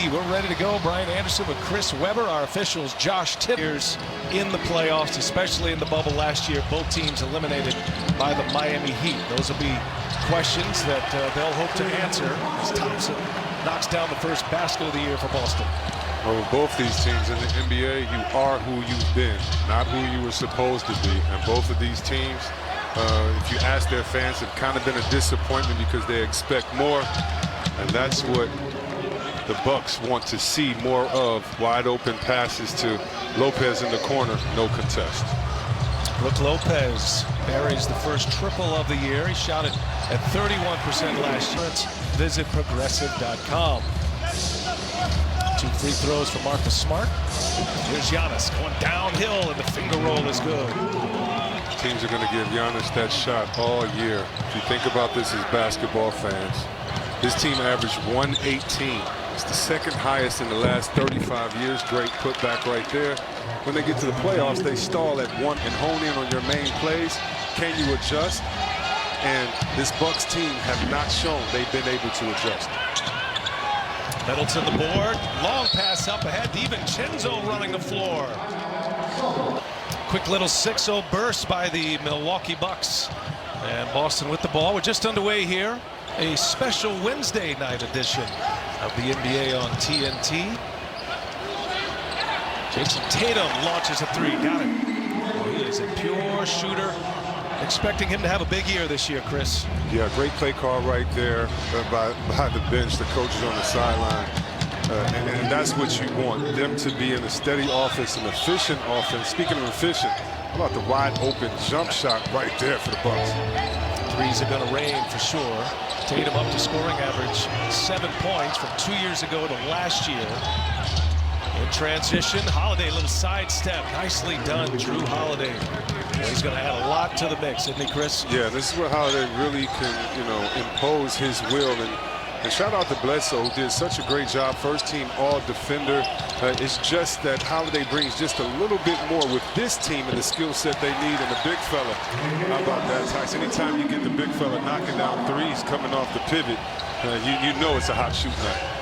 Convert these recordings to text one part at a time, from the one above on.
TNT. We're ready to go. Brian Anderson with Chris Webber, our officials, Josh Tippers in the playoffs, especially in the bubble last year. Both teams eliminated by the Miami Heat. Those will be questions that they'll hope to answer as Thompson knocks down the first basket of the year for Boston. Well, with both these teams in the NBA, you are who you've been, not who you were supposed to be. And both of these teams, if you ask their fans, have kind of been a disappointment because they expect more. And that's what the Bucks want to see more of. Wide open passes to Lopez in the corner, no contest. Brook Lopez buries the first triple of the year. He shot it at 31% last year. Visit progressive.com. 2 free throws for Marcus Smart. Here's Giannis going downhill, and the finger roll is good. Teams are going to give Giannis that shot all year. If you think about this as basketball fans, this team averaged 118. It's the second highest in the last 35 years. Great putback right there. When they get to the playoffs, they stall at 1 and hone in on your main plays. Can you adjust? And this Bucks team have not shown they've been able to adjust. Middleton the board. Long pass up ahead. DiVincenzo running the floor. Quick little 6-0 burst by the Milwaukee Bucks. And Boston with the ball. We're just underway here. A special Wednesday night edition of the NBA on TNT. Jayson Tatum launches a 3. Got it. Oh, he is a pure shooter. Expecting him to have a big year this year, Chris. Yeah, great play call right there by the bench, the coaches on the sideline. And that's what you want, them to be in a steady offense, an efficient offense. Speaking of efficient, how about the wide open jump shot right there for the Bucks? Threes are going to rain for sure. Tatum up to scoring average 7 points from 2 years ago to last year. In transition, Holiday, a little sidestep. Nicely done, Drew Holiday. He's going to add a lot to the mix, isn't he, Chris? Yeah, this is where Holiday really can, impose his will. And shout out to Bledsoe, who did such a great job. First team all defender. It's just that Holiday brings just a little bit more with this team and the skill set they need, and the big fella. How about that, Tice? Anytime you get the big fella knocking down threes coming off the pivot, you know it's a hot shoot night.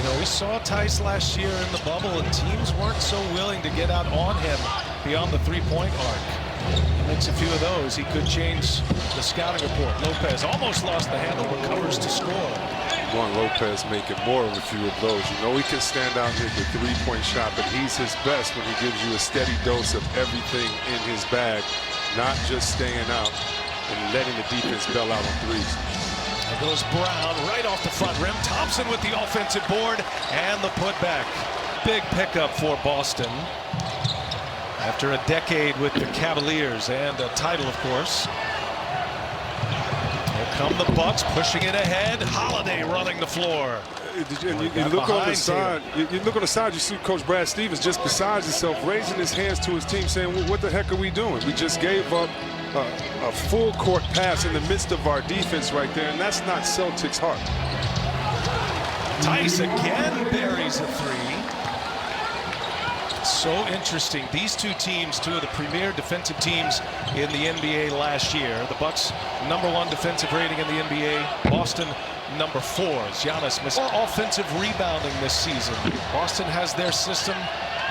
Well, we saw Tice last year in the bubble, and teams weren't so willing to get out on him beyond the three-point arc. He makes a few of those. He could change the scouting report. Lopez almost lost the handle, but covers to score. Juan Lopez making more of a few of those. You know he can stand out here with the three-point shot, but he's his best when he gives you a steady dose of everything in his bag, not just staying out and letting the defense bail out on threes. There goes Brown right off the front rim. Thompson with the offensive board and the putback. Big pickup for Boston. After a decade with the Cavaliers and a title, of course. Here come the Bucks pushing it ahead. Holiday running the floor. And you look on the side. You look on the side. You see Coach Brad Stevens just beside himself, raising his hands to his team, saying, well, "What the heck are we doing? We just gave up a full court pass in the midst of our defense right there, and that's not Celtics' heart." Tice again buries a 3. So interesting. These two teams, two of the premier defensive teams in the NBA last year. The Bucks #1 defensive rating in the NBA. Boston #4. Giannis missed offensive rebounding this season. Boston has their system.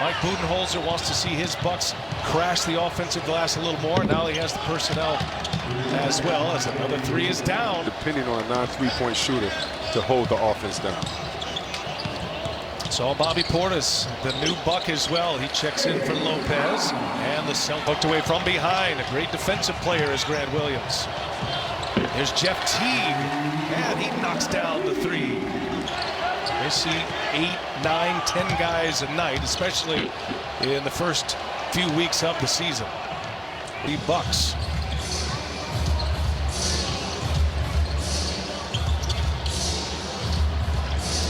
Mike Budenholzer wants to see his Bucks crash the offensive glass a little more. Now he has the personnel as well, as another 3 is down. Depending on a non-3-point shooter to hold the offense down. Saw Bobby Portis, the new Buck as well. He checks in for Lopez, and the Celtics hooked away from behind. A great defensive player is Grant Williams. There's Jeff Teague, and he knocks down the 3. They see 8, 9, 10 guys a night, especially in the first few weeks of the season. The Bucks.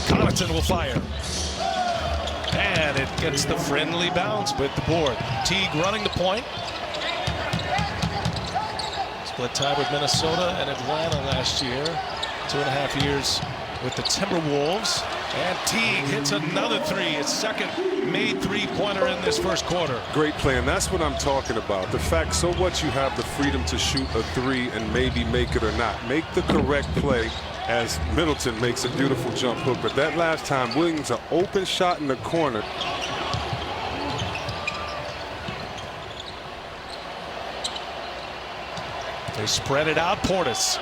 Connaughton will fire. And it gets the friendly bounce with the board. Teague running the point. Split time with Minnesota and Atlanta last year. 2.5 years with the Timberwolves. And Teague hits another 3. His second made three-pointer in this first quarter. Great play, and that's what I'm talking about. The fact, so what you have the freedom to shoot a 3 and maybe make it or not. Make the correct play as Middleton makes a beautiful jump hook. But that last time, Williams, an open shot in the corner. They spread it out. Portis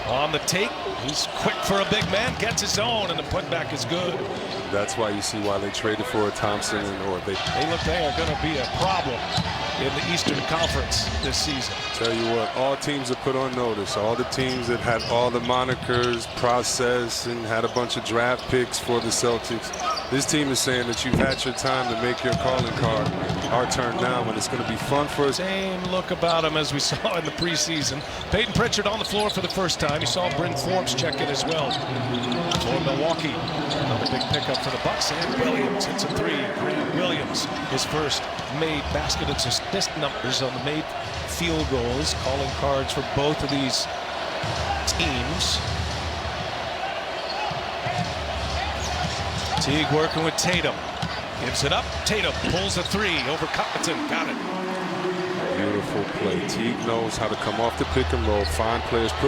on the take. He's quick for a big man. Gets his own, and the putback is good. That's why you see why they traded for a Thompson, or they look they are going to be a problem in the Eastern Conference this season. Tell you what, all teams are put on notice. All the teams that had all the monikers, process, and had a bunch of draft picks for the Celtics. This team is saying that you've had your time to make your calling card. Our turn now, and it's going to be fun for us. Same look about him as we saw in the preseason. Peyton Pritchard on the floor for the first time. You saw Bryn Forbes check in as well for Milwaukee. Another big pickup for the Bucks. And Williams hits a three. Grant Williams, his first made basket and assist numbers on the made field goals. Calling cards for both of these teams. Teague working with Tatum. Gives it up. Tatum pulls a three over Covington. Got it. Beautiful play. Teague knows how to come off the pick and roll, find players, put